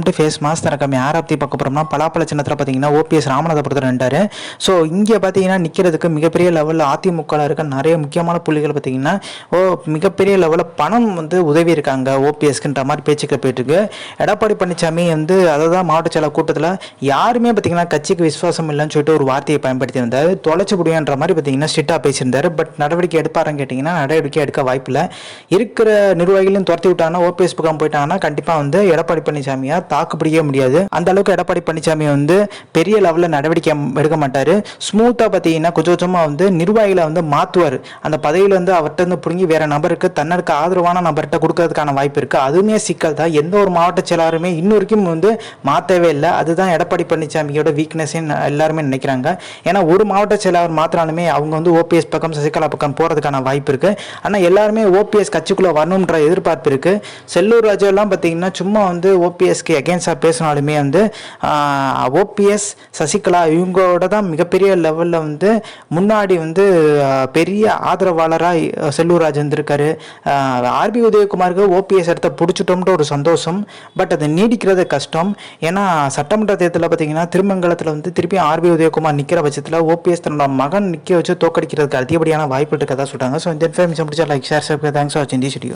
Face mass தனக்கு யாரை பற்றி பார்க்க போகிறோம்னா பலாப்பழ சின்னத்தில் பார்த்தீங்கன்னா ஓபிஎஸ் ராமநாதபுரத்தில் நின்றாரு. ஸோ இங்கே பார்த்தீங்கன்னா நிற்கிறதுக்கு மிகப்பெரிய லெவலில் அதிமுக இருக்க நிறைய முக்கியமான புள்ளிகள் பார்த்தீங்கன்னா மிகப்பெரிய லெவலில் பணம் உதவி இருக்காங்க ஓபிஎஸ்க்குன்ற மாதிரி பேச்சுக்கள் போயிட்டுருக்கு. எடப்பாடி பழனிசாமி அதை தான் மாவட்ட செயலர் கூட்டத்தில் யாருமே பார்த்தீங்கன்னா கட்சிக்கு விசுவாசம் இல்லைன்னு சொல்லிட்டு ஒரு வார்த்தையை பயன்படுத்தி இருந்தார். தொலைச்சு முடியுன்ற மாதிரி பார்த்தீங்கன்னா ஸ்ட்ரிக்டாக பேசியிருந்தார். பட் நடவடிக்கை எடுப்பாருன்னு கேட்டிங்கன்னா நடவடிக்கை எடுக்க வாய்ப்பில்லை. இருக்கிற நிர்வாகிகளையும் துரத்தி விட்டாங்கன்னா ஓபிஎஸ் பக்கம் போயிட்டாங்கன்னா கண்டிப்பாக எடப்பாடி பழனிசாமியா தாக்கு பிடிக்க முடியாது. அந்த அளவுக்கு எடப்பாடி பழனிசாமி பெரிய லெவலில் நடவடிக்கை எடுக்க மாட்டாரு. ஸ்மூத்தா பார்த்தீங்கன்னா கொஞ்சம் கொஞ்சமா நிர்வாகிகளை மாத்துவார். அந்த பதவியில அவர்கிட்ட பிடுங்கி வேற நபருக்கு தன்னருக்கு ஆதரவான நபர்கிட்ட கொடுக்கறதுக்கான வாய்ப்பு இருக்கு. அதுவுமே சிக்கல் தான். எந்த ஒரு மாவட்ட செயலாளருமே இன்னொருக்கும் மாற்றவே இல்லை. அதுதான் எடப்பாடி பழனிசாமியோட வீக்னஸ் எல்லாருமே நினைக்கிறாங்க. ஏன்னா ஒரு மாவட்ட செயலாளர் மாத்திராலுமே அவங்க ஓபிஎஸ் பக்கம் சசிகலா பக்கம் போறதுக்கான வாய்ப்பு இருக்கு. ஆனா எல்லாருமே ஓபிஎஸ் கட்சிக்குள்ள வரணும்ன்ற எதிர்பார்ப்பு இருக்கு. செல்லூர் ராஜு எல்லாம் பார்த்தீங்கன்னா சும்மா ஓபிஎஸ்க்கு அகேன்ஸ்டாக பேசினாலுமே ஓபிஎஸ் சசிகலா இவங்களோட தான் மிகப்பெரிய லெவலில் முன்னாடி பெரிய ஆதரவாளராக செல்லூர் ராஜ் இருந்திருக்காரு. ஆர்பி உதயகுமாருக்கு ஓபிஎஸ் இடத்த பிடிச்சிட்டோம்ன்ற ஒரு சந்தோஷம். பட் அது நீடிக்கிறது கஷ்டம். ஏன்னா சட்டமன்ற தேர்தலில் பார்த்தீங்கன்னா திருமங்கலத்தில் திருப்பி ஆர்பி உதயகுமார் நிற்கிற பட்சத்தில் ஓபிஎஸ் தன்னோட மகன் நிற்க வச்சு தோக்கடிக்கிறதுக்கு அதிகப்படியான வாய்ப்பு இருக்கதா சொல்கிறாங்க. ஸோ இந்த இன்ஃபர்மேஷன் பிடிச்சா like share subscribe. Thanks for வாட்சிங் தி வீடியோ.